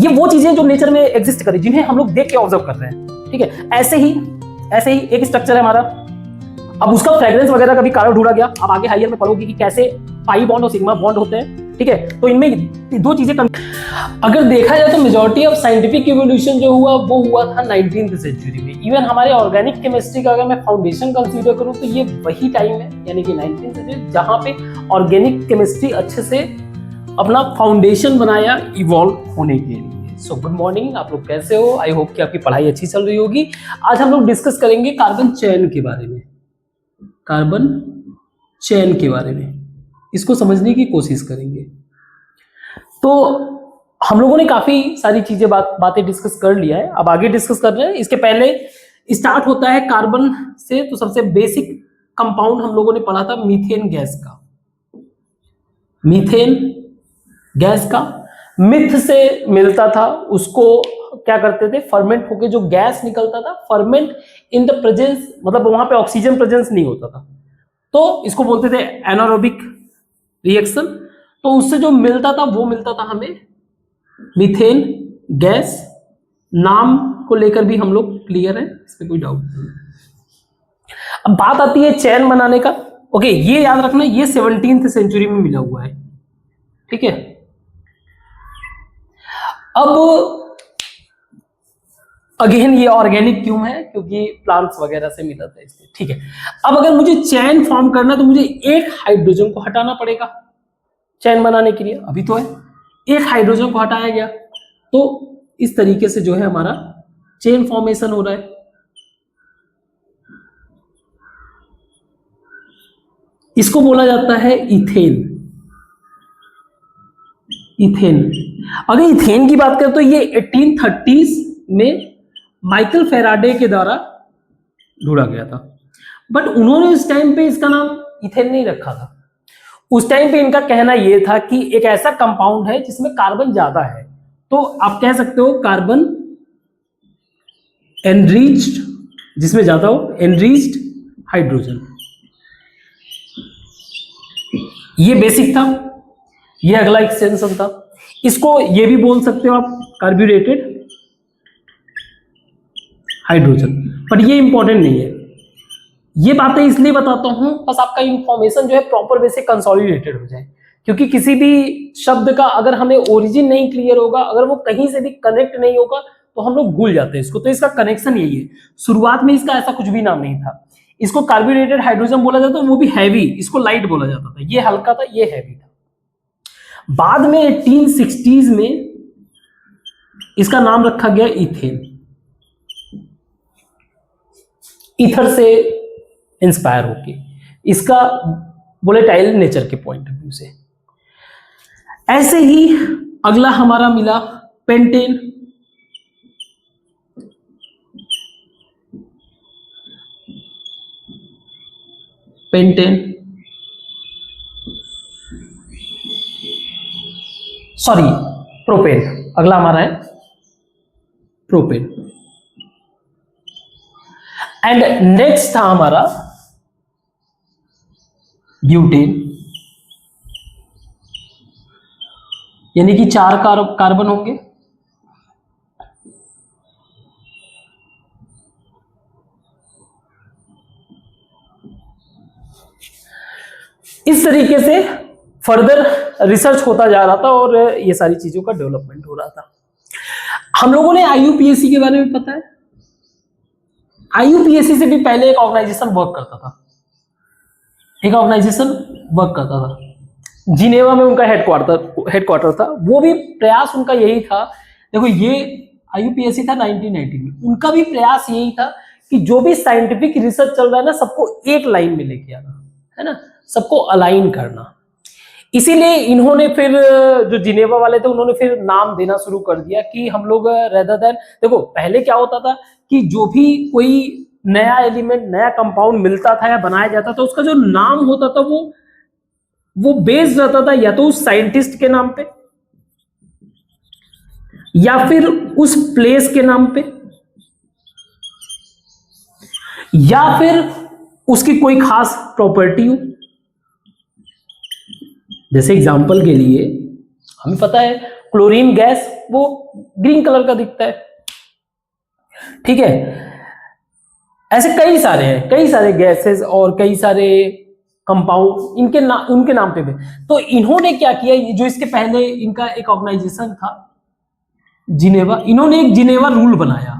ये वो चीजें जो नेचर में एग्जिस्ट करें, जिन्हें हम लोग देख के ऑब्जर्व कर रहे हैं, ठीक है। ऐसे ही एक स्ट्रक्चर है हमारा, अब उसका फ्रेग्रेंस वगैरह का भी कारण ढूंढा गया। अब आगे हायर में पढ़ोगे कि कैसे पाई बॉन्ड और सिग्मा बॉन्ड होते हैं, ठीक है। तो इनमें दो चीजें अगर देखा जाए तो मेजॉरिटी ऑफ साइंटिफिक इवोल्यूशन जो हुआ वो हुआ था 19th सेंचुरी में। इवन हमारे ऑर्गेनिक केमिस्ट्री का अगर मैं फाउंडेशन कंसीडर करूं तो ये वही टाइम है, यानी कि 19th सेंचुरी, जहां पे ऑर्गेनिक केमिस्ट्री अच्छे से अपना फाउंडेशन बनाया इवॉल्व होने के लिए। सो गुड मॉर्निंग, आप लोग कैसे हो? आई होप कि आपकी पढ़ाई अच्छी चल रही होगी। आज हम लोग डिस्कस करेंगे कार्बन चेन के बारे में, कार्बन चेन के बारे में, इसको समझने की कोशिश करेंगे। तो हम लोगों ने काफी सारी चीजें बातें डिस्कस कर लिया है, अब आगे डिस्कस कर रहे हैं। इसके पहले स्टार्ट होता है कार्बन से, तो सबसे बेसिक कंपाउंड हम लोगों ने पढ़ा था मीथेन गैस का। मीथेन गैस का मिथ से मिलता था, उसको क्या करते थे, फर्मेंट होके जो गैस निकलता था, फर्मेंट इन द प्रेजेंस, मतलब वहां पे ऑक्सीजन प्रेजेंस नहीं होता था, तो इसको बोलते थे एनारोबिक रिएक्शन। तो उससे जो मिलता था वो मिलता था हमें मीथेन गैस। नाम को लेकर भी हम लोग क्लियर है, इसमें कोई डाउट नहीं। अब बात आती है चैन बनाने का। ओके, ये याद रखना, ये 17th सेंचुरी में मिला हुआ है, ठीक है। अब अगेन ये ऑर्गेनिक क्यों है, क्योंकि प्लांट्स वगैरह से मिला था इसलिए, ठीक है। अब अगर मुझे चैन फॉर्म करना तो मुझे एक हाइड्रोजन को हटाना पड़ेगा चैन बनाने के लिए। अभी तो है एक हाइड्रोजन को हटाया गया, तो इस तरीके से जो है हमारा चेन फॉर्मेशन हो रहा है। इसको बोला जाता है इथेन। इथेन, अगर इथेन की बात करें तो ये 1830s में माइकल फेराडे के द्वारा ढूंढा गया था, बट उन्होंने उस टाइम पे इसका नाम इथेन नहीं रखा था। उस टाइम पे इनका कहना यह था कि एक ऐसा कंपाउंड है जिसमें कार्बन ज्यादा है, तो आप कह सकते हो कार्बन एनरिच्ड, जिसमें ज्यादा हो एनरिच्ड हाइड्रोजन। ये बेसिक था, ये अगला एक्सटेंशन था। इसको ये भी बोल सकते हो आप कार्ब्यूरेटेड हाइड्रोजन, पर ये इंपॉर्टेंट नहीं है। ये बातें इसलिए बताता हूं बस आपका इंफॉर्मेशन जो है प्रॉपर वे से कंसोलिडेटेड हो जाए, क्योंकि किसी भी शब्द का अगर हमें ओरिजिन नहीं क्लियर होगा, अगर वो कहीं से भी कनेक्ट नहीं होगा, तो हम लोग भूल जाते हैं इसको। तो इसका कनेक्शन यही है। शुरुआत में इसका ऐसा कुछ भी नाम नहीं था, इसको कार्बोनेटेड हाइड्रोजन बोला जाता, वो भी हैवी, इसको लाइट बोला जाता था। ये हल्का था, ये हैवी था। बाद में 1860s में इसका नाम रखा गया इथेन, ईथर से इंस्पायर होके, इसका वोलेटाइल नेचर के पॉइंट ऑफ व्यू से। ऐसे ही अगला हमारा मिला पेंटेन। पेंटेन, सॉरी प्रोपेन, अगला हमारा है प्रोपेन। एंड नेक्स्ट था हमारा ब्यूटेन, यानी कि 4 कार्बन होंगे। इस तरीके से फर्दर रिसर्च होता जा रहा था और ये सारी चीजों का डेवलपमेंट हो रहा था। हम लोगों ने आईयूपीएसी के बारे में पता है, आईयूपीएसी से भी पहले एक ऑर्गेनाइजेशन वर्क करता था, एक ऑर्गेनाइजेशन वर्क करता था जिनेवा में, उनका हेडक्वार्टर था। वो भी प्रयास उनका यही था, देखो ये आईयूपीएसी था 1990 में, उनका भी प्रयास यही था कि जो भी साइंटिफिक रिसर्च चल रहा है ना, सबको एक लाइन में लेके आना है ना, सबको अलाइन करना। इसीलिए इन्होंने फिर, जो जिनेवा वाले थे, उन्होंने फिर नाम देना शुरू कर दिया कि हम लोग रेदर देन, देखो पहले क्या होता था कि जो भी कोई नया एलिमेंट, नया कंपाउंड मिलता था या बनाया जाता था, उसका जो नाम होता था वो बेस्ड रहता था या तो उस साइंटिस्ट के नाम पे या फिर उस प्लेस के नाम पे या फिर उसकी कोई खास प्रॉपर्टी हो। जैसे एग्जांपल के लिए हमें पता है क्लोरीन गैस वो ग्रीन कलर का दिखता है। ठीक है, ऐसे कई सारे हैं, कई सारे गैसेस और कई सारे कंपाउंड उनके नाम पे भी। तो इन्होंने क्या किया, जो इसके पहले इनका एक ऑर्गेनाइजेशन था जिनेवा, इन्होंने एक जिनेवा रूल बनाया।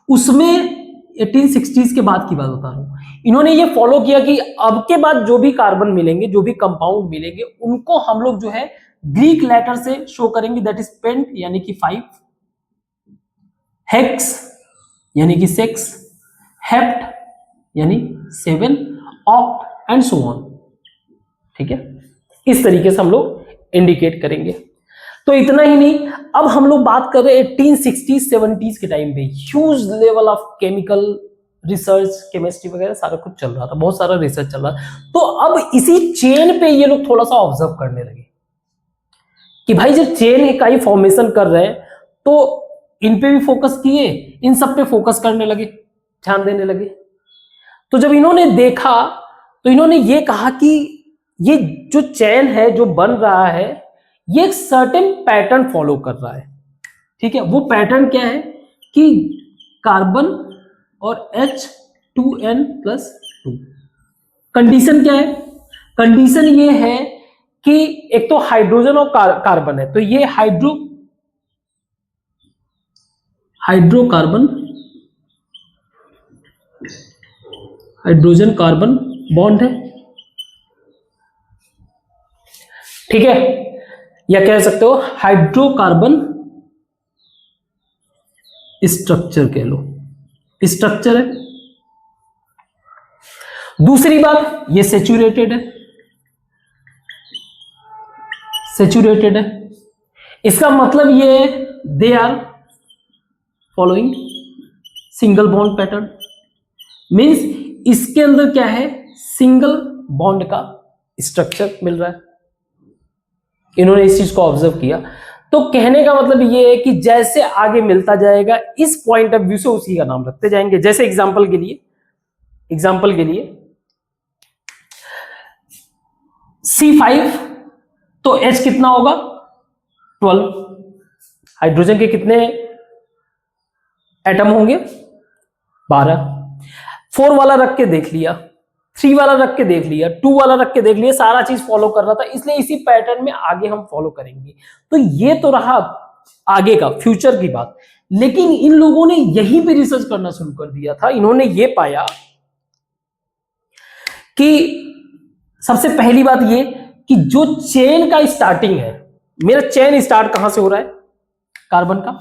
उसमें 1860s के बाद की बात बता रहा हूं, इन्होंने ये फॉलो किया कि अब के बाद जो भी कार्बन मिलेंगे, जो भी कंपाउंड मिलेंगे, उनको हम लोग जो है ग्रीक लेटर से शो करेंगे, दैट इज पेंट यानी कि 5, हेक्स यानी कि 6, हेप्ट यानी 7, ऑक्ट एंड सो ऑन। ठीक है, इस तरीके से हम लोग इंडिकेट करेंगे। तो इतना ही नहीं, अब हम लोग बात कर रहे हैं 1860s 70s के टाइम पे huge level of chemical research, chemistry वगैरह सारा कुछ चल रहा था, बहुत सारा रिसर्च चल रहा था। तो अब इसी चेन पे ये लोग थोड़ा सा ऑब्जर्व करने लगे कि भाई जब चेन का ही फॉर्मेशन कर रहे हैं तो इन पे भी फोकस किए, इन सब पे फोकस करने लगे, ध्यान देने लगे। तो जब इन्होंने देखा तो इन्होंने ये कहा कि ये जो चेन है जो बन रहा है ये एक सर्टेन पैटर्न फॉलो कर रहा है। ठीक है, वो पैटर्न क्या है कि कार्बन और H2N+2। कंडीशन क्या है, कंडीशन ये है कि एक तो हाइड्रोजन और कार्बन है, तो ये हाइड्रोकार्बन, हाइड्रोजन कार्बन बॉन्ड है। ठीक है, या कह सकते हो हाइड्रोकार्बन स्ट्रक्चर कह लो, स्ट्रक्चर है। दूसरी बात, ये सेचुरेटेड है, सेचुरेटेड है। इसका मतलब ये है they are following single bond pattern, means इसके अंदर क्या है, सिंगल बॉन्ड का स्ट्रक्चर मिल रहा है। इन्होंने इस चीज को ऑब्जर्व किया। तो कहने का मतलब ये है कि जैसे आगे मिलता जाएगा इस पॉइंट ऑफ व्यू से उसी का नाम रखते जाएंगे। जैसे एग्जांपल के लिए C5, तो H कितना होगा 12, हाइड्रोजन के कितने एटम होंगे 12, 4 वाला रख के देख लिया, 3 वाला रख के देख लिया, 2 वाला रख के देख लिया, सारा चीज फॉलो कर रहा था, इसलिए इसी पैटर्न में आगे हम फॉलो करेंगे। तो ये तो रहा आगे का फ्यूचर की बात, लेकिन इन लोगों ने यहीं पे रिसर्च करना शुरू कर दिया था। इन्होंने ये पाया कि सबसे पहली बात ये कि जो चेन का स्टार्टिंग है, मेरा चेन स्टार्ट कहां से हो रहा है, कार्बन का,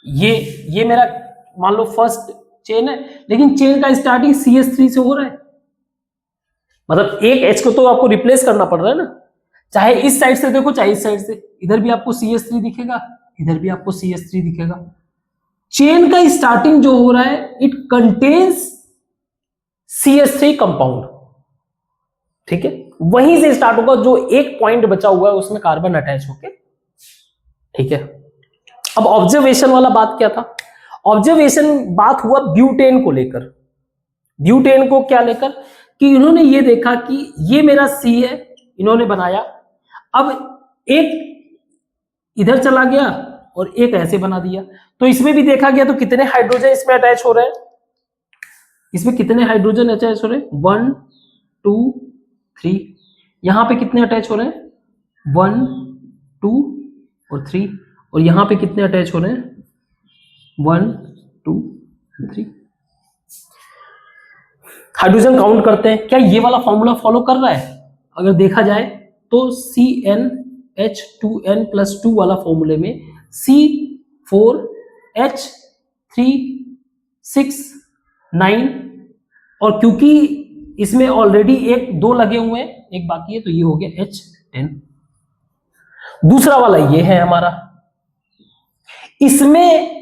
ये मेरा मान लो फर्स्ट चेन है, लेकिन चेन का स्टार्टिंग CH3 से हो रहा है। मतलब एक H को तो आपको रिप्लेस करना पड़ रहा है ना, चाहे इस साइड से देखो चाहे इस साइड से, इधर भी आपको CH3 दिखेगा, इधर भी आपको CH3 दिखेगा। चेन का स्टार्टिंग जो हो रहा है इट कंटेन्स CH3 कंपाउंड। ठीक है, वहीं से स्टार्ट होगा, जो एक पॉइंट बचा हुआ है उसमें कार्बन अटैच होके। ठीक है, अब ऑब्जर्वेशन वाला बात क्या था, ऑब्जर्वेशन बात हुआ ब्यूटेन को लेकर। ब्यूटेन को क्या लेकर कि इन्होंने ये देखा कि ये मेरा C है, इन्होंने बनाया, अब एक इधर चला गया और एक ऐसे बना दिया। तो इसमें भी देखा गया तो कितने हाइड्रोजन इसमें अटैच हो रहे हैं, इसमें कितने हाइड्रोजन अटैच हो रहे हैं 1 2 3, यहां पे कितने अटैच हो रहे हैं 1 2 और 3, और यहां पे कितने अटैच हो रहे हैं 1 2 3। हाइड्रोजन काउंट करते हैं, क्या ये वाला फॉर्मूला फॉलो कर रहा है? अगर देखा जाए तो CnH2n+2 वाला फॉर्मूले में C4H369, और क्योंकि इसमें ऑलरेडी 1 2 लगे हुए हैं, एक बाकी है, तो ये हो गया H10। दूसरा वाला ये है हमारा, इसमें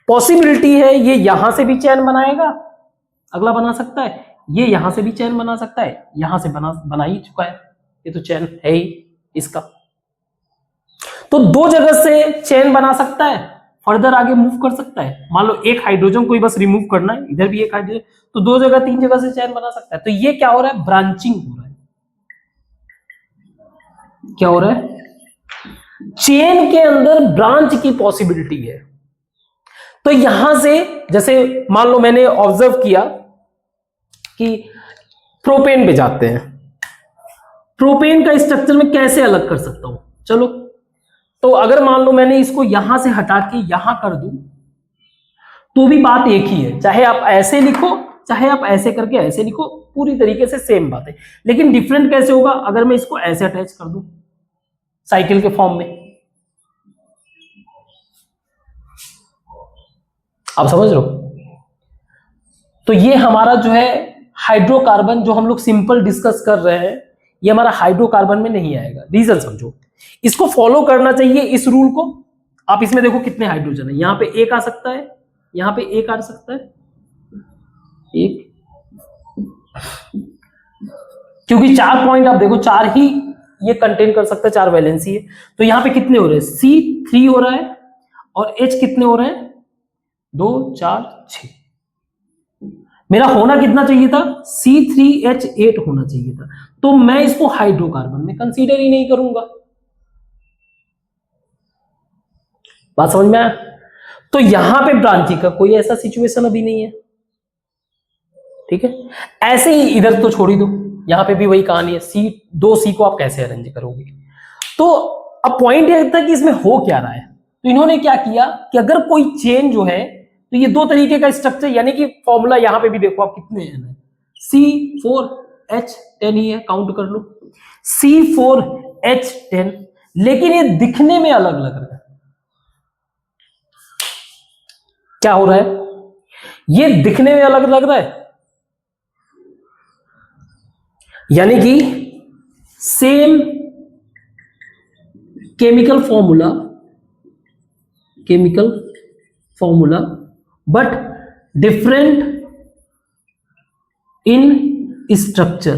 पॉसिबिलिटी है ये यहां से भी चैन बनाएगा, अगला बना सकता है, ये यहां से भी चैन बना सकता है, यहां से बना ही चुका है, ये तो चैन है ही इसका। तो 2 जगह से चैन बना सकता है, फर्दर आगे मूव कर सकता है। मान लो एक हाइड्रोजन को ही बस रिमूव करना है, इधर भी एक हाइड्रोजन, तो 2 जगह 3 जगह से चैन बना सकता है। तो ये क्या हो रहा है, ब्रांचिंग हो रहा है। क्या हो रहा है, चेन के अंदर ब्रांच की पॉसिबिलिटी है। तो यहां से जैसे मान लो मैंने ऑब्जर्व किया कि प्रोपेन पे जाते हैं, प्रोपेन का स्ट्रक्चर मैं कैसे अलग कर सकता हूं, चलो। तो अगर मान लो मैंने इसको यहां से हटा के यहां कर दूं तो भी बात एक ही है, चाहे आप ऐसे लिखो चाहे आप ऐसे करके ऐसे लिखो, पूरी तरीके से सेम बात है। लेकिन डिफरेंट कैसे होगा अगर मैं इसको ऐसे अटैच कर दूं साइकिल के फॉर्म में, आप समझ रहे हो। तो ये हमारा जो है हाइड्रोकार्बन जो हम लोग सिंपल डिस्कस कर रहे हैं, ये हमारा हाइड्रोकार्बन में नहीं आएगा। रीजन समझो, इसको फॉलो करना चाहिए इस रूल को। आप इसमें देखो कितने हाइड्रोजन है, यहां पे एक आ सकता है, यहां पे एक आ सकता है, एक, क्योंकि 4 पॉइंट आप देखो 4 ही ये कंटेन कर सकता है, 4 वैलेंसी है। तो यहां पे कितने हो रहे हैं, C3 हो रहा है और H कितने हो रहे हैं, 2 4 6। मेरा होना कितना चाहिए था, C3H8 होना चाहिए था। तो मैं इसको हाइड्रोकार्बन में कंसीडर ही नहीं करूंगा। बात समझ में आया। तो यहां पे ब्रांचिंग का कोई ऐसा सिचुएशन अभी नहीं है, ठीक है। ऐसे ही इधर तो छोड़ ही दो, यहां पे भी वही कहानी है, C को आप कैसे अरेंज करोगे। तो अब पॉइंट ये था कि इसमें हो क्या रहा है। तो इन्होंने क्या किया कि अगर कोई चेन जो है, तो ये 2 तरीके का स्ट्रक्चर, यानी कि फॉर्मूला यहां पे भी देखो आप कितने हैं, C4H10 ही है, काउंट कर लो, C4H10। लेकिन ये दिखने में अलग लग रहा है। क्या हो रहा है, ये दिखने में अलग लग रहा है, यानी कि same chemical formula but different in structure.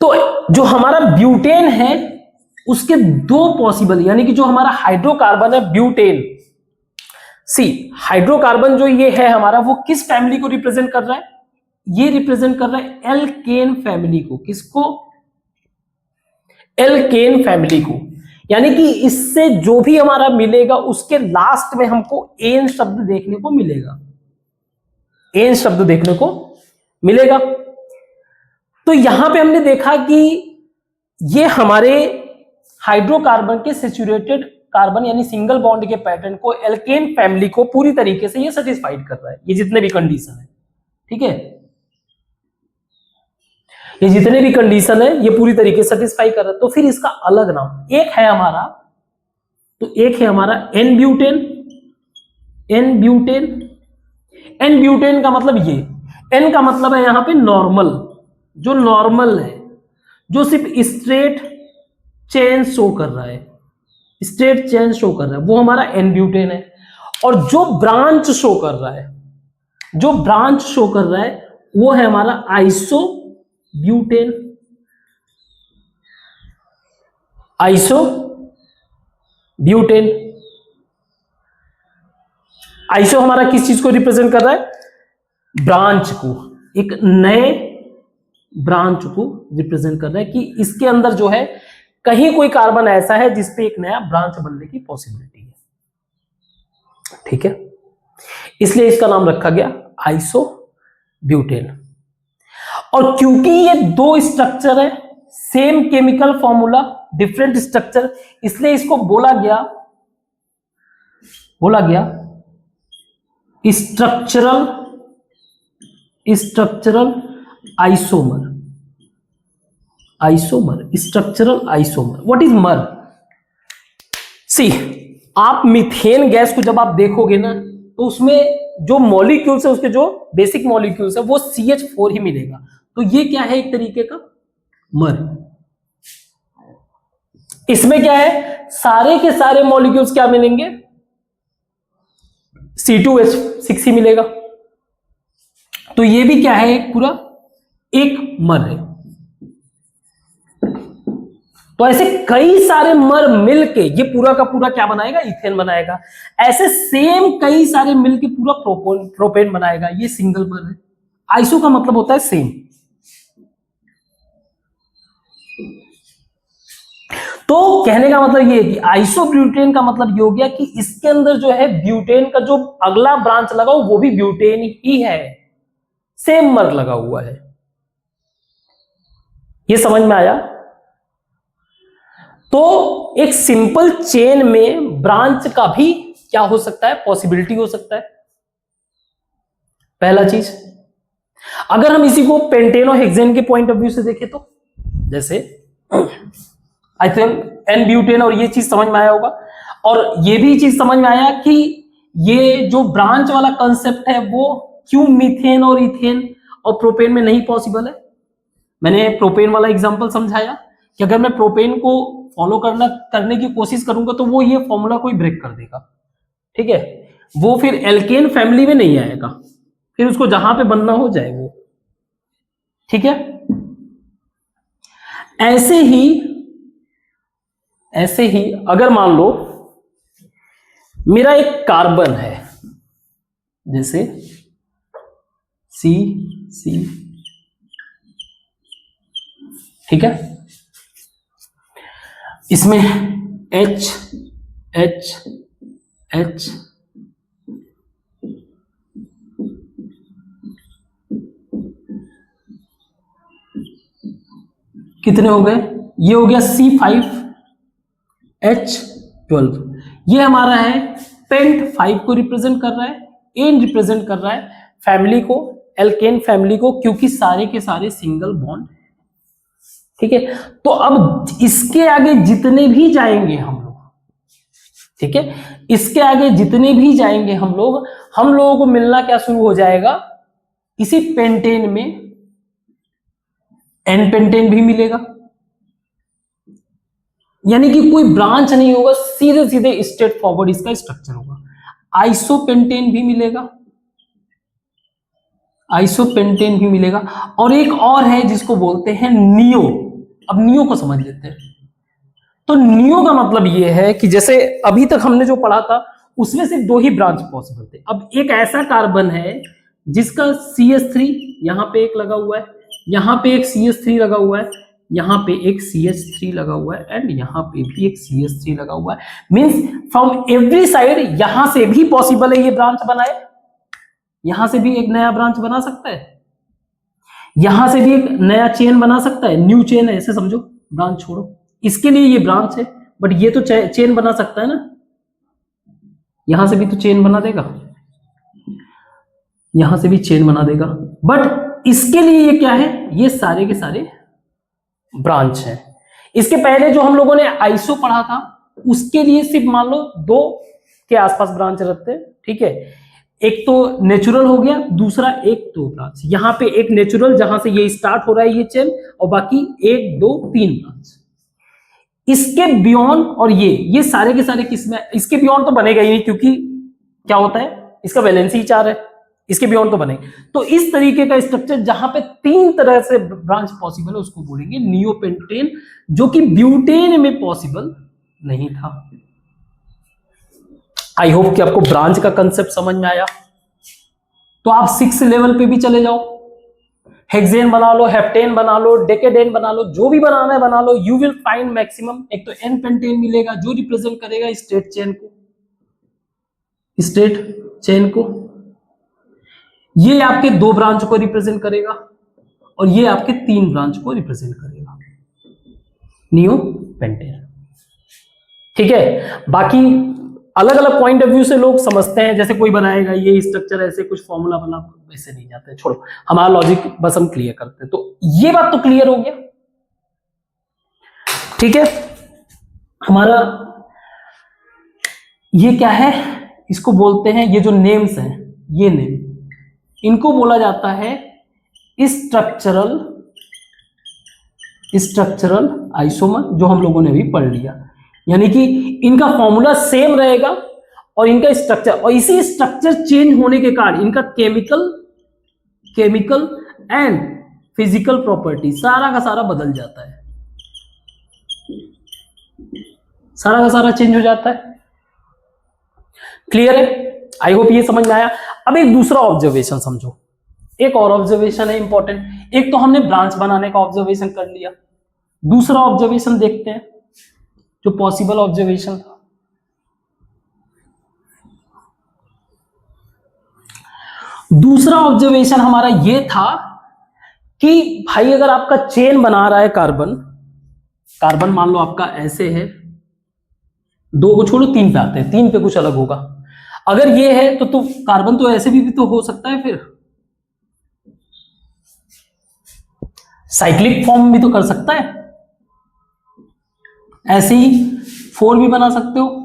तो जो हमारा ब्यूटेन है उसके 2 पॉसिबल, यानी कि जो हमारा हाइड्रोकार्बन है ब्यूटेन, हाइड्रोकार्बन जो ये है हमारा, वो किस फैमिली को रिप्रेजेंट कर रहा है, ये रिप्रेजेंट कर रहा है एल्केन फैमिली को। किसको, एल्केन फैमिली को। यानी कि इससे जो भी हमारा मिलेगा उसके लास्ट में हमको एन शब्द देखने को मिलेगा, एन शब्द देखने को मिलेगा। तो यहां पे हमने देखा कि ये हमारे हाइड्रोकार्बन के सैचुरेटेड कार्बन यानी सिंगल बॉन्ड के पैटर्न को, एल्केन फैमिली को पूरी तरीके से ये सेटिस्फाइड कर रहा है, ये जितने भी कंडीशन है, ठीक है, ये जितने भी कंडीशन है ये पूरी तरीके से सेटिस्फाई कर रहा है। तो फिर इसका अलग नाम एक है हमारा, तो एक है हमारा एन ब्यूटेन। एन ब्यूटेन का मतलब ये, एन का मतलब है यहां पे नॉर्मल, जो नॉर्मल है, जो सिर्फ स्ट्रेट चेन शो कर रहा है, स्ट्रेट चेन शो कर रहा है, वो हमारा एन ब्यूटेन है। और जो ब्रांच शो कर रहा है, जो ब्रांच शो कर रहा है वो है हमारा iso butane. Iso butane, iso हमारा किस चीज को रिप्रेजेंट कर रहा है, ब्रांच को, एक नए ब्रांच को रिप्रेजेंट कर रहा है कि इसके अंदर जो है कहीं कोई कार्बन ऐसा है जिसपे एक नया ब्रांच बनने की पॉसिबिलिटी है, ठीक है। इसलिए इसका नाम रखा गया आइसो ब्यूटेन। और क्योंकि ये 2 स्ट्रक्चर है, same chemical formula different structure, इसलिए इसको बोला गया structural isomer. Structural isomer. What is मर, आप मीथेन गैस को जब आप देखोगे ना तो उसमें जो मॉलिक्यूल्स है, उसके जो बेसिक मॉलिक्यूल्स है वो CH4 ही मिलेगा। तो ये क्या है, एक तरीके का मर। इसमें क्या है, सारे के सारे मॉलिक्यूल्स क्या मिलेंगे, C2H6 ही मिलेगा। तो ये भी क्या है, पूरा एक मर है। तो ऐसे कई सारे मर मिलके ये पूरा का पूरा क्या बनाएगा, इथेन बनाएगा। ऐसे सेम कई सारे मिलके पूरा प्रोपेन बनाएगा। ये सिंगल मर है। आइसो का मतलब होता है सेम, तो कहने का मतलब ये है कि आइसोब्यूटेन का मतलब ये हो गया कि इसके अंदर जो है ब्यूटेन का जो अगला ब्रांच लगा वो भी ब्यूटेन ही है, सेम मर्ग लगा हुआ है। ये समझ में आया? तो एक सिंपल चेन में ब्रांच का भी क्या हो सकता है, पॉसिबिलिटी हो सकता है। पहला चीज, अगर हम इसी को पेंटेन और हेक्सेन के पॉइंट ऑफ व्यू से देखें तो जैसे आई थिंक एन ब्यूटेन, और ये चीज समझ में आया होगा। और ये भी चीज समझ में आया कि ये जो ब्रांच वाला कंसेप्ट है वो क्यों मीथेन और इथेन और प्रोपेन में नहीं पॉसिबल है। मैंने प्रोपेन वाला एग्जांपल समझाया कि अगर मैं प्रोपेन को फॉलो करने की कोशिश करूंगा तो वो ये फॉर्मूला कोई ब्रेक कर देगा, ठीक है, वो फिर एल्केन फैमिली में नहीं आएगा, फिर उसको जहां पे बनना हो जाए वो, ठीक है। ऐसे ही अगर मान लो मेरा एक कार्बन है, जैसे सी, ठीक है, इसमें H कितने हो गए, ये हो गया C5H12, ये हमारा है पेंट 5 को रिप्रेजेंट कर रहा है, एन रिप्रेजेंट कर रहा है फैमिली को, एल्केन फैमिली को, क्योंकि सारे के सारे सिंगल बॉन्ड, ठीक है। तो अब इसके आगे जितने भी जाएंगे हम लोग, ठीक है, इसके आगे जितने भी जाएंगे हम लोगों को मिलना क्या शुरू हो जाएगा, इसी पेंटेन में एन पेंटेन भी मिलेगा, यानी कि कोई ब्रांच नहीं होगा, सीधे सीधे स्ट्रेट फॉरवर्ड इसका स्ट्रक्चर होगा। आइसोपेंटेन भी मिलेगा, और एक और है जिसको बोलते हैं नियो। अब नियो को समझ लेते हैं। तो नियो का मतलब ये है कि जैसे अभी तक हमने जो पढ़ा था उसमें सिर्फ 2 ही ब्रांच पॉसिबल थे। अब एक ऐसा कार्बन है जिसका CH3 यहां पे एक लगा हुआ है, यहां पे एक CH3 लगा हुआ है, यहां पे एक CH3 लगा हुआ है, एंड यहां पे भी एक CH3 लगा हुआ है। मींस फ्रॉम एवरी साइड यहां से भी पॉसिबल है ये ब्रांच बनाए, यहां से भी एक नया ब्रांच बना सकता है, यहां से भी एक नया चेन बना सकता है, न्यू चेन है, ऐसे समझो, ब्रांच छोड़ो, इसके लिए ये ब्रांच है, बट ये तो चेन बना सकता है ना, यहां से भी तो चेन बना देगा, यहां से भी चेन बना देगा, बट इसके लिए ये क्या है, ये सारे के सारे ब्रांच है। इसके पहले जो हम लोगों ने आइसो पढ़ा था उसके लिए सिर्फ मान लो 2 के आसपास ब्रांच रखते हैं, ठीक है, एक तो नेचुरल हो गया, दूसरा एक 2 ब्रांच, यहां पे एक नेचुरल जहां से ये स्टार्ट हो रहा है ये चेन, और बाकी 1 2 3 ब्रांच। इसके बियॉन्ड और ये सारे के सारे किसमें, इसके बियॉन्ड तो बनेगा ही नहीं, क्योंकि क्या होता है इसका वैलेंसी 4 है, इसके बियॉन्ड तो बने। तो इस तरीके का स्ट्रक्चर जहां पे 3 तरह से ब्रांच पॉसिबल है उसको बोलेंगे नियोपेंटेन, जो कि ब्यूटेन में पॉसिबल नहीं था। आई होप कि आपको ब्रांच का कंसेप्ट समझ में आया। तो आप 6 लेवल पे भी चले जाओ, हेक्सेन बना लो, हेप्टेन बना लो, डेकेडेन बना लो, जो भी बनाना है बना लो, यू विल फाइंड मैक्सिमम एक तो एन पेंटेन मिलेगा जो रिप्रेजेंट करेगा स्ट्रेट चेन को, ये आपके 2 ब्रांच को रिप्रेजेंट करेगा और ये आपके 3 ब्रांच को रिप्रेजेंट करेगा, नियो पेंटेन, ठीक है। बाकी अलग अलग पॉइंट ऑफ व्यू से लोग समझते हैं, जैसे कोई बनाएगा ये स्ट्रक्चर ऐसे कुछ फॉर्मूला बना, वैसे नहीं जाते, छोड़ो, हमारा लॉजिक बस हम क्लियर करते हैं। तो ये बात तो क्लियर हो गया, ठीक है। हमारा ये क्या है, इसको बोलते हैं, ये जो नेम्स हैं, ये नेम, इनको बोला जाता है स्ट्रक्चरल आइसोमर, जो हम लोगों ने भी पढ़ लिया। यानी कि इनका फॉर्मूला सेम रहेगा और इनका स्ट्रक्चर, और इसी स्ट्रक्चर चेंज होने के कारण इनका केमिकल एंड फिजिकल प्रॉपर्टी सारा का सारा बदल जाता है, सारा का सारा चेंज हो जाता है। क्लियर है? आई होप ये समझ में आया। अब एक दूसरा ऑब्जर्वेशन समझो, एक और ऑब्जर्वेशन है इंपॉर्टेंट। एक तो हमने ब्रांच बनाने का ऑब्जर्वेशन कर लिया, दूसरा ऑब्जर्वेशन देखते हैं। जो पॉसिबल ऑब्जर्वेशन था। दूसरा ऑब्जर्वेशन हमारा ये था कि भाई अगर आपका चेन बना रहा है कार्बन, कार्बन मान लो आपका ऐसे है, दो को छोड़ो तीन पे आते हैं, तीन पे कुछ अलग होगा। अगर ये है तो कार्बन तो ऐसे भी तो हो सकता है, फिर साइक्लिक फॉर्म भी तो कर सकता है, ऐसे ही 4 भी बना सकते हो।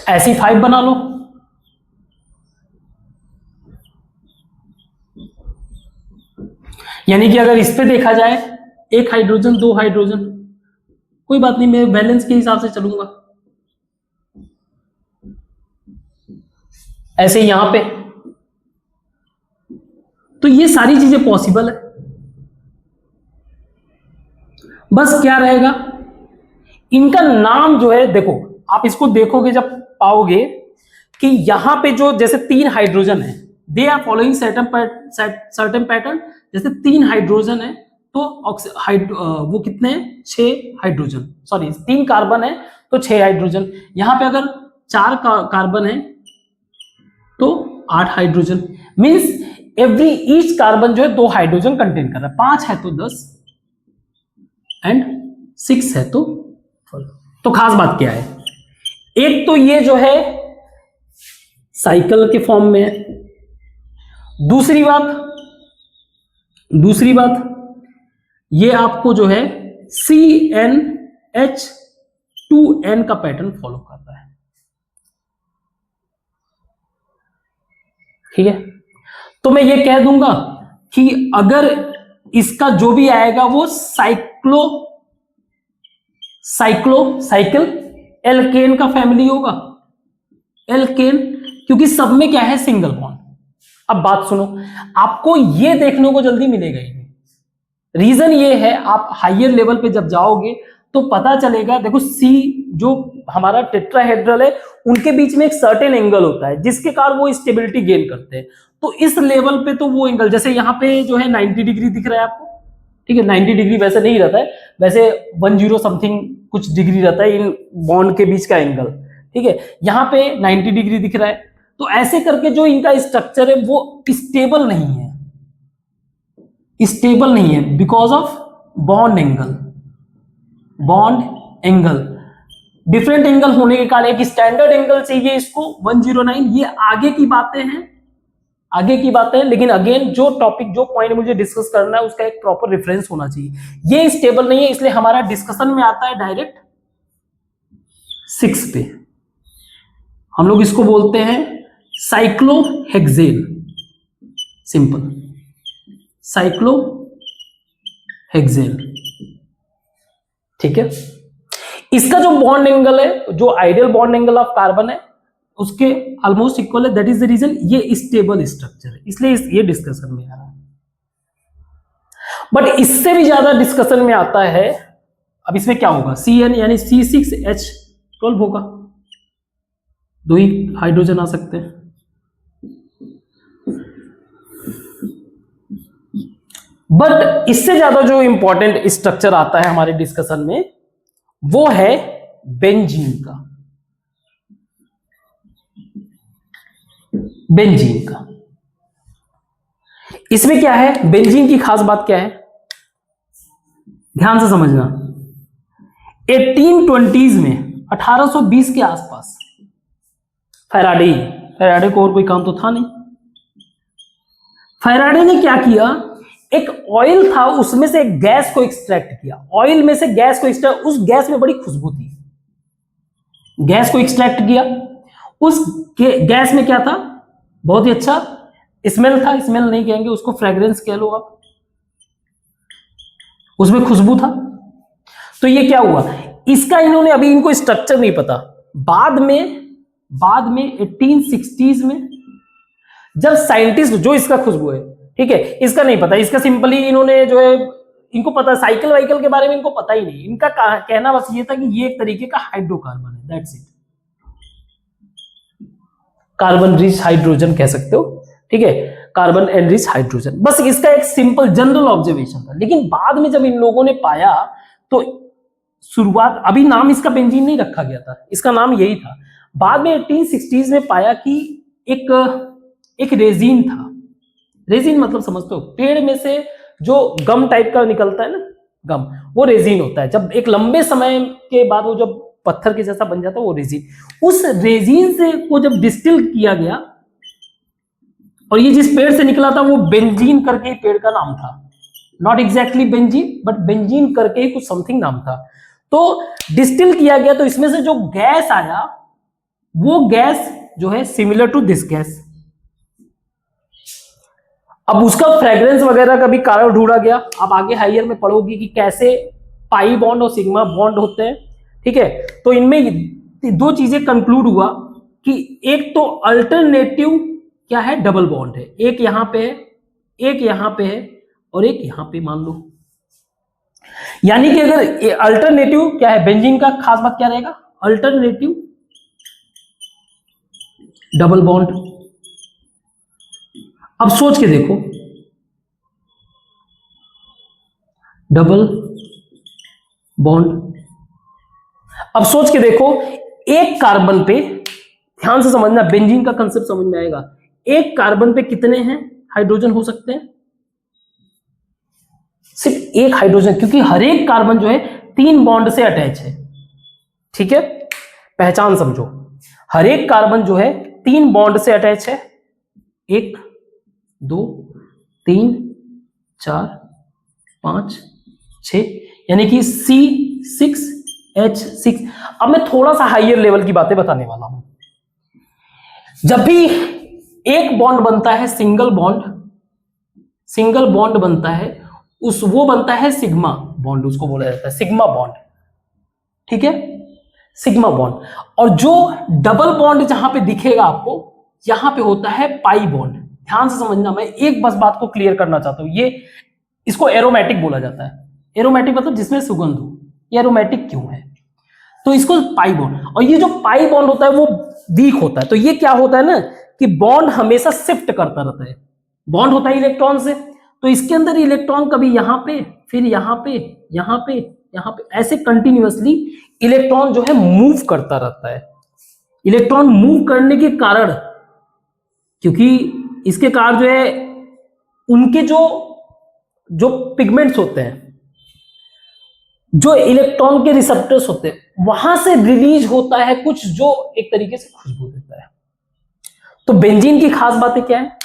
ऐसे ही 5 बना लो। यानी कि अगर इस पे देखा जाए, एक हाइड्रोजन दो हाइड्रोजन, कोई बात नहीं, मैं बैलेंस के हिसाब से चलूंगा। ऐसे ही यहां पे, तो ये सारी चीजें पॉसिबल है। बस क्या रहेगा, इनका नाम जो है, देखो आप इसको देखोगे जब पाओगे कि यहां पे जो जैसे 3 हाइड्रोजन है, they are following certain pattern. जैसे 3 हाइड्रोजन है तो वो कितने हैं, 6 हाइड्रोजन, सॉरी 3 कार्बन है तो 6 हाइड्रोजन। यहां पे अगर 4 कार्बन है तो 8 hydrogen. Means every each carbon जो है 2 हाइड्रोजन कंटेन कर रहा है। 5 है तो 10 एंड 6 है तो 12। तो खास बात क्या है, एक तो ये जो है साइकिल के फॉर्म में है। दूसरी बात ये आपको जो है CnH2n का पैटर्न फॉलो करता है। ठीक है, तो मैं ये कह दूंगा कि अगर इसका जो भी आएगा वो साइकिल एल्केन का फैमिली होगा। एल्केन, क्योंकि सब में क्या है, सिंगल बॉन्ड। अब बात सुनो, आपको ये देखने को जल्दी मिलेगा ही नहीं। रीजन ये है, आप हायर लेवल पे जब जाओगे तो पता चलेगा। देखो सी जो हमारा टेट्राहेड्रल है, उनके बीच में एक सर्टेन एंगल होता है जिसके कारण वो स्टेबिलिटी गेन करते हैं। तो इस लेवल पे तो वो एंगल, जैसे यहाँ पे जो है 90 डिग्री दिख रहा है आपको, ठीक है, 90 डिग्री वैसे नहीं रहता है, वैसे 10 समथिंग कुछ डिग्री रहता है इन बॉन्ड के बीच का एंगल। ठीक है, यहाँ पे 90 डिग्री दिख रहा है। तो ऐसे करके जो इनका स्ट्रक्चर है वो स्टेबल नहीं है, because of bond angle. Different angle होने के कारण एक स्टैंडर्ड एंगल चाहिए इसको 109। ये आगे की बातें हैं, लेकिन अगेन जो पॉइंट मुझे डिस्कस करना है उसका एक प्रॉपर रेफरेंस होना चाहिए। ये स्टेबल नहीं है, इसलिए हमारा डिस्कशन में आता है डायरेक्ट 6 पे। हम लोग इसको बोलते हैं साइक्लोहेक्सेन, सिंपल साइक्लोहेक्सेन। ठीक है, इसका जो बॉन्ड एंगल है, जो ideal bond angle of carbon है, उसके ऑलमोस्ट इक्वल है। दैट इज द रीजन ये स्टेबल स्ट्रक्चर है, इसलिए ये डिस्कशन में आ रहा है। बट इससे भी ज्यादा डिस्कशन में आता है, अब इसमें क्या होगा, Cn यानी C6H12 होगा, 2 ही हाइड्रोजन आ सकते हैं। बट इससे ज्यादा जो इंपॉर्टेंट स्ट्रक्चर आता है हमारे डिस्कशन में, वो है बेंजीन का। इसमें क्या है, बेंजीन की खास बात क्या है, ध्यान से समझना। 1820s में, 1820 के आसपास, फैराडे को और कोई काम तो था नहीं। फैराडे ने क्या किया, एक ऑयल था उसमें से एक गैस को एक्सट्रैक्ट किया। ऑयल में से गैस को एक्सट्रैक्ट, उस गैस में बड़ी खुशबू थी, गैस को एक्सट्रैक्ट किया। उस गैस में क्या था, बहुत ही अच्छा स्मेल था, स्मेल नहीं कहेंगे उसको, फ्रेग्रेंस कह लो आप, उसमें खुशबू था। तो ये क्या हुआ, इसका इन्होंने, अभी इनको स्ट्रक्चर नहीं पता, बाद में 1860s में जब साइंटिस्ट, जो इसका खुशबू है, ठीक है, इसका नहीं पता, इसका सिंपली इन्होंने जो है, इनको पता साइकिल वाइकल के बारे में इनको पता ही नहीं। इनका कहना बस ये था कि ये एक तरीके का हाइड्रोकार्बन है, that's it, carbon rich hydrogen कह सकते हो। ठीक है, कार्बन एनरिच हाइड्रोजन। बस इसका एक सिंपल जनरल ऑब्जर्वेशन था, लेकिन बाद में जब इन लोगों ने पाया तो शुरुआत, अभी नाम इसका बेंजीन नहीं रखा गया था, इसका नाम यही था। बाद में 1860s में पाया कि एक रेजिन था। रेजिन मतलब समझते हो, पेड़ में से जो गम टाइप का निकलता है ना, गम, वो रेजिन होता है। जब एक लंबे समय के बाद वो जब पत्थर के जैसा बन जाता है वो रेजिन, उस रेजिन से वो जब डिस्टिल किया गया और ये जिस पेड़ से निकला था वो बेंजीन करके ही पेड़ का नाम था। Not exactly benzene, but benzene करके ही कुछ समथिंग नाम था। तो डिस्टिल किया गया तो इसमें से जो गैस आया वो गैस जो है सिमिलर टू दिस गैस। अब उसका फ्रेग्रेंस वगैरह का भी कारण ढूंढा गया। आप आगे हायर में पढ़ोगी कि कैसे पाई बॉन्ड और सिग्मा बॉन्ड होते हैं, ठीक है। तो इनमें दो चीजें कंक्लूड हुआ कि एक तो अल्टरनेटिव क्या है, डबल बॉन्ड है। एक यहां पे है, एक यहां पे है और एक यहां पे मान लो। यानी कि अगर अल्टरनेटिव क्या है, बेंजीन का खास बात क्या रहेगा, अल्टरनेटिव डबल बॉन्ड। अब सोच के देखो, डबल बॉन्ड, अब सोच के देखो, एक कार्बन पे, ध्यान से समझना, बेंजीन का कंसेप्ट समझ में आएगा। एक कार्बन पे कितने हैं हाइड्रोजन हो सकते हैं, सिर्फ एक हाइड्रोजन, क्योंकि हर एक कार्बन जो है 3 बॉन्ड से अटैच है, ठीक है। पहचान समझो, हर एक कार्बन जो है 3 बॉन्ड से अटैच है, 1 2 3 4 5 6, यानी कि C6H6। अब मैं थोड़ा सा हाइयर लेवल की बातें बताने वाला हूं। जब भी एक बॉन्ड बनता है, सिंगल बॉन्ड बनता है, वो बनता है सिग्मा बॉन्ड, उसको बोला जाता है सिग्मा बॉन्ड, ठीक है, सिग्मा बॉन्ड। और जो डबल बॉन्ड जहां पे दिखेगा आपको, यहां पे होता है पाई बॉन्ड। ध्यान से समझना, मैं एक बस बात को क्लियर करना चाहता हूं, इसको एरोमेटिक बोला जाता है। एरोमेटिक मतलब जिसमें सुगंध हो। ये एरोमेटिक क्यों है, तो इसको पाई बॉन्ड, और ये जो पाई बॉन्ड होता है वो वीक होता है। तो ये क्या होता है ना कि बॉन्ड हमेशा शिफ्ट करता रहता है। बॉन्ड होता है इलेक्ट्रॉन से, तो इसके अंदर इलेक्ट्रॉन कभी यहां पे, फिर यहां पे, यहां पे, यहां पे, ऐसे कंटिन्यूअसली इलेक्ट्रॉन जो है मूव करता रहता है। इलेक्ट्रॉन मूव करने के कारण, क्योंकि इसके कारण जो है उनके जो पिगमेंट्स होते हैं, जो इलेक्ट्रॉन के रिसेप्टर्स होते हैं, वहां से रिलीज होता है कुछ जो एक तरीके से खुशबू देता है। तो बेंजीन की खास बातें क्या है,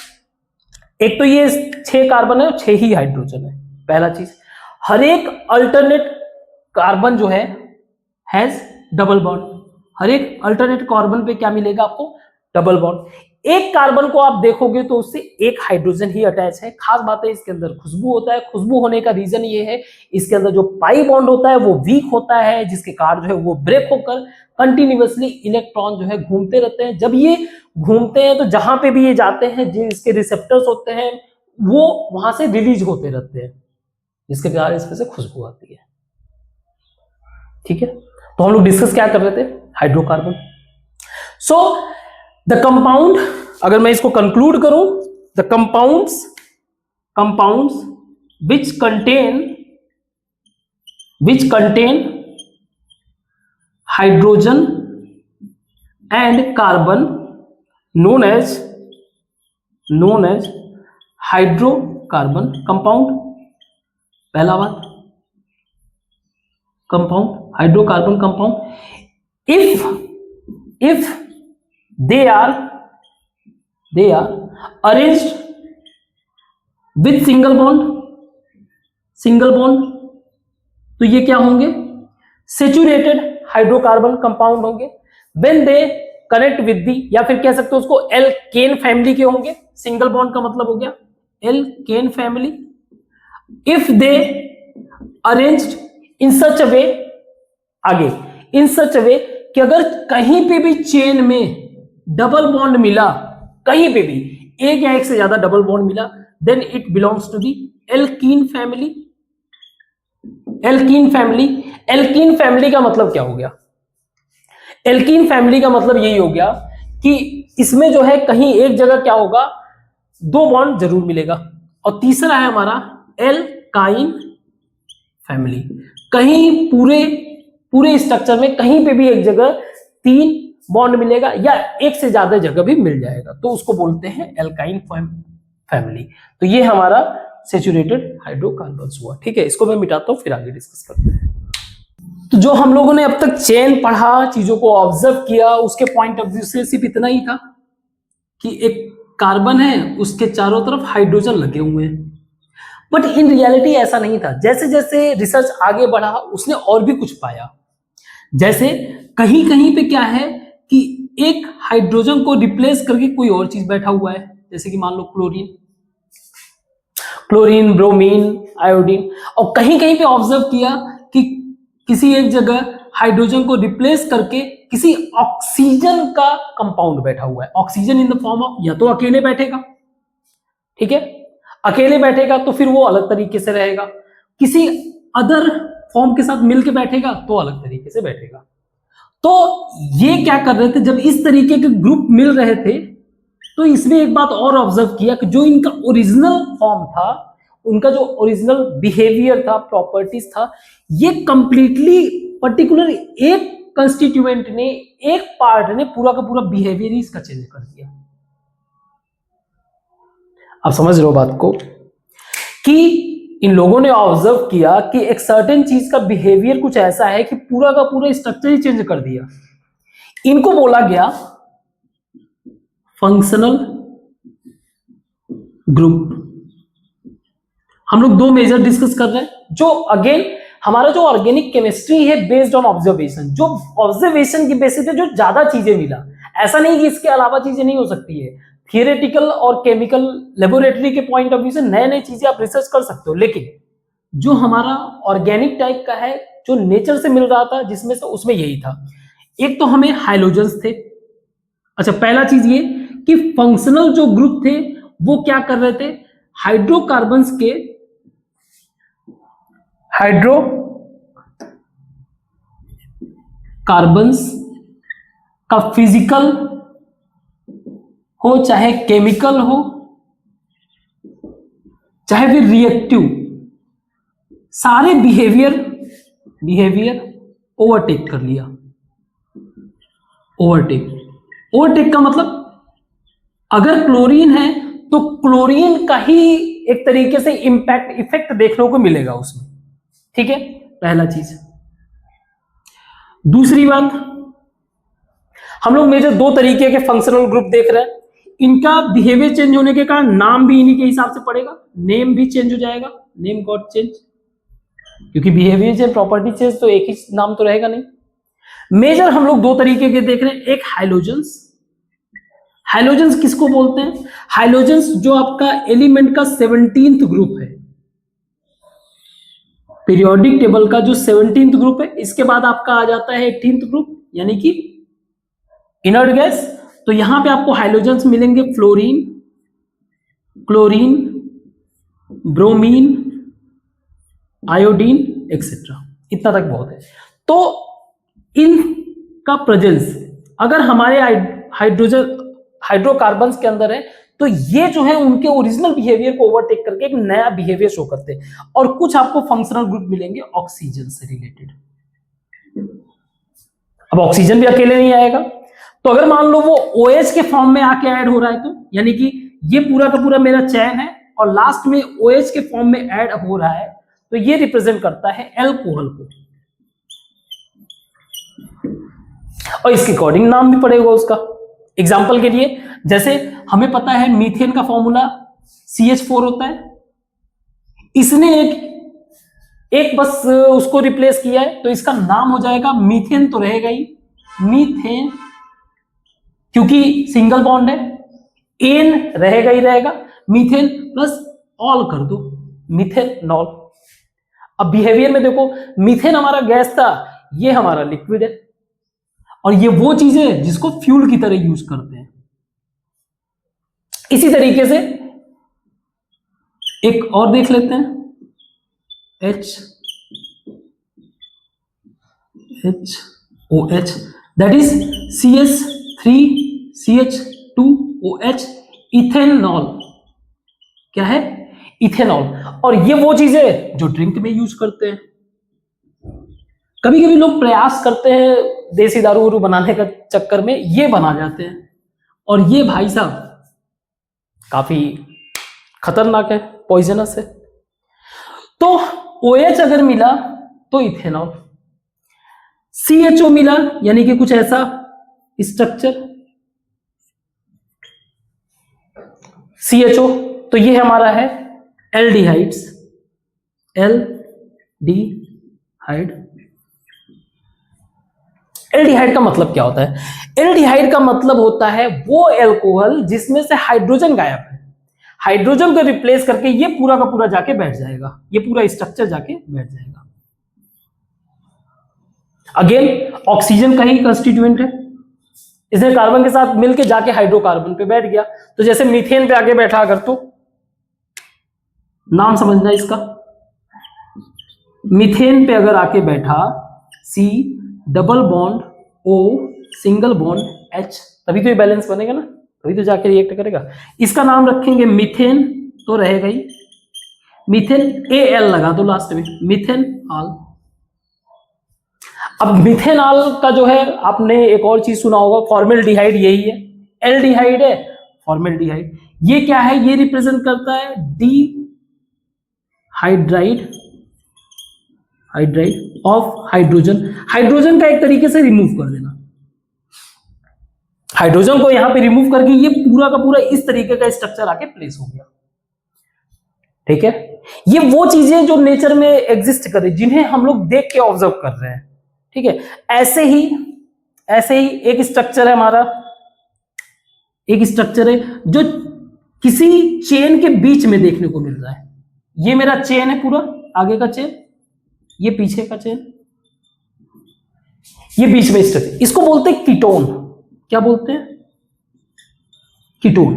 एक तो ये 6 कार्बन है और 6 ही हाइड्रोजन है। पहला चीज, हर एक अल्टरनेट कार्बन जो है हैज डबल बॉन्ड। हर एक अल्टरनेट कार्बन पे क्या मिलेगा आपको, डबल बॉन्ड। एक कार्बन को आप देखोगे तो उससे एक हाइड्रोजन ही अटैच है। खास बात है, इसके अंदर खुशबू होता है। खुशबू होने का रीजन ये है, इसके अंदर जो पाई बॉन्ड होता है वो वीक होता है, जिसके कारण जो है वो ब्रेक होकर कंटिन्यूअसली इलेक्ट्रॉन जो है घूमते रहते हैं। जब ये घूमते हैं तो जहां पे भी ये जाते हैं, जिसके रिसेप्टर्स होते हैं वो वहां से रिलीज होते रहते हैं, जिसके कारण इसमें से खुशबू आती है, ठीक है। तो हम लोग डिस्कस क्या कर रहे थे, हाइड्रोकार्बन। सो द कंपाउंड, अगर मैं इसको कंक्लूड करूं, the compounds which contain hydrogen and carbon known as hydrocarbon compound. पहला बात, compound, hydrocarbon compound, if they are arranged with single bond, तो ये क्या होंगे, सेचुरेटेड हाइड्रोकार्बन कंपाउंड होंगे। When they connect with the, या फिर कह सकते हो उसको एल्केन फैमिली के होंगे। सिंगल बॉन्ड का मतलब हो गया alkane family. If they arranged in such a way, आगे इन सच अ वे कि अगर कहीं पे भी चेन में डबल बॉन्ड मिला, कहीं पे भी एक या एक से ज्यादा डबल बॉन्ड मिला, then it belongs to the alkene family. Alkene family का मतलब क्या हो गया, एल्कीन फैमिली का मतलब यही हो गया कि इसमें जो है कहीं एक जगह क्या होगा, 2 बॉन्ड जरूर मिलेगा। और तीसरा है हमारा एल्काइन फैमिली। कहीं पूरे स्ट्रक्चर में कहीं पे भी एक जगह 3 बॉन्ड मिलेगा या एक से ज्यादा जगह भी मिल जाएगा, तो उसको बोलते हैं एल्काइन फैमिली। तो ये हमारा सेचुरेटेड हाइड्रोकार्बन्स हुआ। ठीक है, इसको मैं मिटाता हूं, फिर आगे डिस्कस करते हैं। तो जो हम लोगों ने अब तक चेन पढ़ा, चीजों को ऑब्जर्व किया, उसके पॉइंट ऑफ व्यू से सिर्फ इतना ही था कि एक कार्बन है, उसके चारों तरफ हाइड्रोजन लगे हुए हैं। बट इन रियलिटी ऐसा नहीं था। जैसे जैसे रिसर्च आगे बढ़ा, उसने और भी कुछ पाया। जैसे कहीं कहीं पे क्या है कि एक हाइड्रोजन को रिप्लेस करके कोई और चीज बैठा हुआ है, जैसे कि मान लो क्लोरीन, ब्रोमीन, आयोडीन। और कहीं कहीं पे ऑब्जर्व किया कि किसी एक जगह हाइड्रोजन को रिप्लेस करके किसी ऑक्सीजन का कंपाउंड बैठा हुआ है। Oxygen in the form of, या तो अकेले बैठेगा, ठीक है, अकेले बैठेगा तो फिर वो अलग तरीके से रहेगा, किसी अदर फॉर्म के साथ मिलके बैठेगा तो अलग तरीके से बैठेगा। तो ये क्या कर रहे थे, जब इस तरीके के ग्रुप मिल रहे थे, तो इसमें एक बात और ऑब्जर्व किया कि जो इनका ओरिजिनल फॉर्म था, उनका जो ओरिजिनल बिहेवियर था, प्रॉपर्टीज था, ये कंप्लीटली पर्टिकुलर एक कंस्टिट्यूएंट ने, एक पार्ट ने पूरा का पूरा बिहेवियर ही इसका चेंज कर दिया। आप समझ रहे हो बात को, कि इन लोगों ने ऑब्जर्व किया कि एक सर्टेन चीज का बिहेवियर कुछ ऐसा है कि पूरा का पूरा स्ट्रक्चर ही चेंज कर दिया। इनको बोला गया फंक्शनल ग्रुप। हम लोग 2 मेजर डिस्कस कर रहे हैं, जो अगेन हमारा जो ऑर्गेनिक केमिस्ट्री है बेस्ड ऑन ऑब्जर्वेशन, जो ऑब्जर्वेशन की बेसिस पे जो ज्यादा चीजें मिला, ऐसा नहीं कि इसके अलावा चीजें नहीं हो सकती है। थियोरेटिकल और केमिकल लेबोरेटरी के पॉइंट ऑफ व्यू से नए नए चीजें आप रिसर्च कर सकते हो, लेकिन जो हमारा ऑर्गेनिक टाइप का है, जो नेचर से मिल रहा था, जिसमें से उसमें यही था। एक तो हमें हाइलोजन्स थे। अच्छा, पहला चीज ये कि फंक्शनल जो ग्रुप थे वो क्या कर रहे थे, हाइड्रोकार्बन्स के का फिजिकल हो चाहे केमिकल हो चाहे फिर रिएक्टिव, सारे बिहेवियर ओवरटेक कर लिया। ओवरटेक का मतलब, अगर क्लोरीन है तो क्लोरीन का ही एक तरीके से इफेक्ट देखने को मिलेगा उसमें। ठीक है, पहला चीज। दूसरी बात, हम लोग मेजर 2 तरीके के फंक्शनल ग्रुप देख रहे हैं। इनका बिहेवियर चेंज होने के कारण नाम भी इन्हीं के हिसाब से पड़ेगा, नेम भी चेंज हो जाएगा, नेम गॉट चेंज, क्योंकि बिहेवियर चेंज, प्रॉपर्टी चेंज, तो एक ही नाम तो रहेगा नहीं। मेजर हम लोग 2 तरीके के देख रहे हैं, एक हाइलोजेंस किसको बोलते हैं? हाइलोजेंस जो आपका एलिमेंट का 17th ग्रुप है, पीरियोडिक टेबल का जो 17th ग्रुप है, इसके बाद आपका आ जाता है 18th ग्रुप, यानी कि इनर्ट गैस। तो यहां पे आपको हाइलोजेंस मिलेंगे fluorine, chlorine, bromine, iodine etcetera, इतना तक बहुत है। तो इनका प्रेजेंस अगर हमारे हाइड्रोकार्बन्स के अंदर है, तो ये जो है उनके ओरिजिनल बिहेवियर को ओवरटेक करके एक नया बिहेवियर शो करते हैं। और कुछ आपको फंक्शनल ग्रुप मिलेंगे ऑक्सीजन से रिलेटेड। अब ऑक्सीजन भी अकेले नहीं आएगा, तो अगर मान लो वो OH के फॉर्म में आके ऐड हो रहा है, तो यानी कि ये पूरा का पूरा मेरा चैन है और लास्ट में OH के फॉर्म में ऐड हो रहा है, तो ये रिप्रेजेंट करता है एल्कोहल को, और इसके अकॉर्डिंग नाम भी पड़ेगा उसका। एग्जाम्पल के लिए, जैसे हमें पता है मीथेन का फॉर्मूला CH4 होता है, इसने एक बस उसको रिप्लेस किया है, तो इसका नाम हो जाएगा मीथेन, तो रहेगा ही मीथेन, क्योंकि सिंगल बॉन्ड है, एन रहेगा ही रहेगा, मीथेन प्लस ऑल कर दो, मीथेनॉल। अब बिहेवियर में देखो, मीथेन हमारा गैस था, ये हमारा लिक्विड है, और ये वो चीज है जिसको फ्यूल की तरह यूज करते हैं। इसी तरीके से एक और देख लेते हैं, HOH, that is CH3CH2OH, ethanol. क्या है, इथेनॉल। और ये वो चीजें जो ड्रिंक में यूज करते हैं। कभी कभी लोग प्रयास करते हैं देसी दारू वारू बनाने का चक्कर में ये बना जाते हैं, और ये भाई साहब काफी खतरनाक है, पॉइजनस है। तो OH अगर मिला तो इथेनॉल, CHO मिला यानी कि कुछ ऐसा स्ट्रक्चर, CHO, तो ये हमारा है एल्डिहाइड्स, एल्डिहाइड। एल्डिहाइड का मतलब क्या होता है? एल्डिहाइड का मतलब होता है वो एल्कोहल जिसमें से हाइड्रोजन गायब है, हाइड्रोजन को रिप्लेस करके ये पूरा का पूरा जाके बैठ जाएगा, ये पूरा स्ट्रक्चर जाके बैठ जाएगा। अगेन ऑक्सीजन का ही कंस्टिट्यूएंट है, इसने कार्बन के साथ मिलके जाके हाइड्रोकार्बन पे बैठ गया। तो जैसे मीथेन पे आके बैठा, अगर तो नाम समझना इसका, मीथेन पे अगर आके बैठा C double bond O single bond H, तभी तो ये बैलेंस बनेगा ना, तभी तो जाके रिएक्ट करेगा। इसका नाम रखेंगे मीथेन, तो रहेगा ही मीथेन, AL लगा दो लास्ट में, मीथेनॉल। अब मिथेनॉल का जो है, आपने एक और चीज सुना होगा, फॉर्मेल्डिहाइड, यही है, एल्डिहाइड है, फॉर्मेल्डिहाइड। ये क्या है? ये रिप्रेजेंट करता है D hydride, hydride of hydrogen. Hydrogen का एक तरीके से रिमूव कर देना, हाइड्रोजन को यहां पे रिमूव करके ये पूरा का पूरा इस तरीके का स्ट्रक्चर आके प्लेस हो गया। ठीक है, ये वो चीजें जो नेचर में एग्जिस्ट कर रही, जिन्हें हम लोग देख के ऑब्जर्व कर रहे हैं। ठीक है, ऐसे ही एक स्ट्रक्चर है हमारा, एक स्ट्रक्चर है जो किसी चेन के बीच में देखने को मिल रहा है। ये मेरा चेन है पूरा, आगे का चेन, ये पीछे का चेन, ये बीच में स्ट्रक्चर, इसको बोलते हैं कीटोन। क्या बोलते हैं? कीटोन।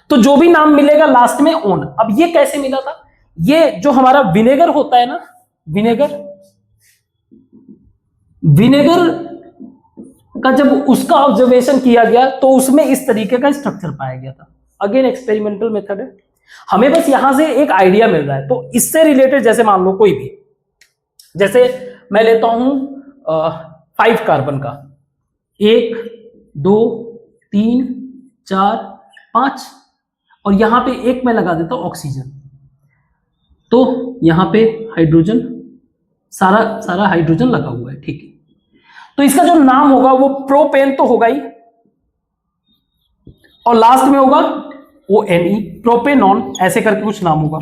तो जो भी नाम मिलेगा लास्ट में ओन। अब ये कैसे मिला था? ये जो हमारा विनेगर होता है ना, विनेगर का जब उसका ऑब्जर्वेशन किया गया तो उसमें इस तरीके का स्ट्रक्चर पाया गया था। अगेन एक्सपेरिमेंटल मेथड है, हमें बस यहां से एक आइडिया मिल रहा है। तो इससे रिलेटेड जैसे मान लो कोई भी, जैसे मैं लेता हूं 5 कार्बन का, 1 2 3 4 5, और यहां पे एक मैं लगा देता हूं ऑक्सीजन, तो यहां पे हाइड्रोजन, सारा हाइड्रोजन लगा हुआ है। ठीक है, तो इसका जो नाम होगा वो प्रोपेन तो होगा ही, और लास्ट में होगा ONE, प्रोपेनॉन, ऐसे करके कुछ नाम होगा।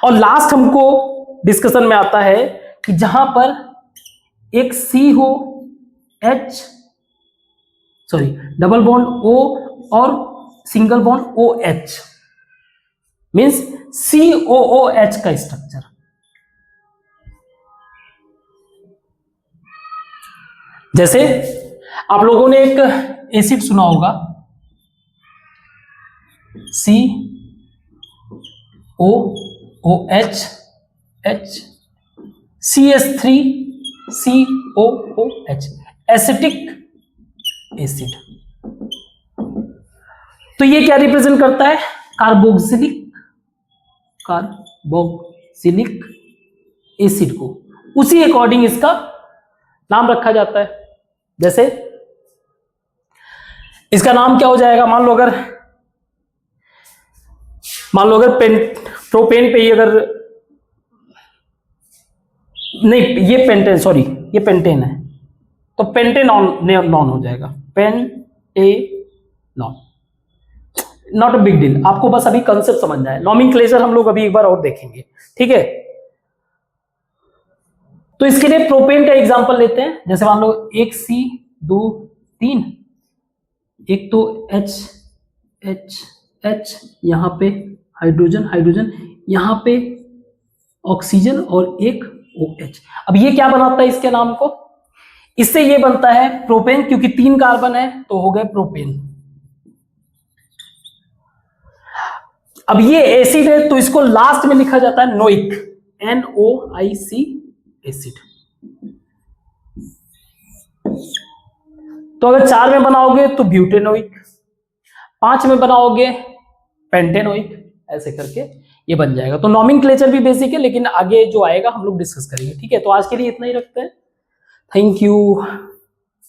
और लास्ट हमको डिस्कशन में आता है कि जहां पर एक डबल बॉन्ड O और single bond OH, means COOH का स्ट्रक्चर। जैसे आप लोगों ने एक एसिड सुना होगा COOH CH3COOH, एसिटिक एसिड। तो ये क्या रिप्रेजेंट करता है? कार्बोक्सिलिक एसिड को, उसी अकॉर्डिंग इसका नाम रखा जाता है। जैसे इसका नाम क्या हो जाएगा? मान लो अगर प्रोपेन पे ही अगर नहीं, ये पेंटेन, सॉरी ये पेंटेन है, तो पेंटेनॉन हो जाएगा, pentanone. Not a big deal, आपको बस अभी कंसेप्ट समझना है। नॉमेनक्लेचर हम लोग अभी एक बार और देखेंगे। ठीक है, तो इसके लिए प्रोपेन का एग्जांपल लेते हैं। जैसे मान लो 1 C 2 3, एक तो H यहां पे हाइड्रोजन, यहां पे ऑक्सीजन और एक OH। अब ये क्या बनाता है इसके नाम को? इससे ये बनता है प्रोपेन, क्योंकि 3 कार्बन है तो हो गए प्रोपेन। अब ये एसिड है तो इसको लास्ट में लिखा जाता है नोइक, NOIC एसिड। तो अगर 4 में बनाओगे तो ब्यूटेनोइक, 5 में बनाओगे पेंटेनोइक, ऐसे करके ये बन जाएगा। तो नॉमेनक्लेचर भी बेसिक है, लेकिन आगे जो आएगा हम लोग डिस्कस करेंगे। ठीक है, तो आज के लिए इतना ही रखते हैं। Thank you.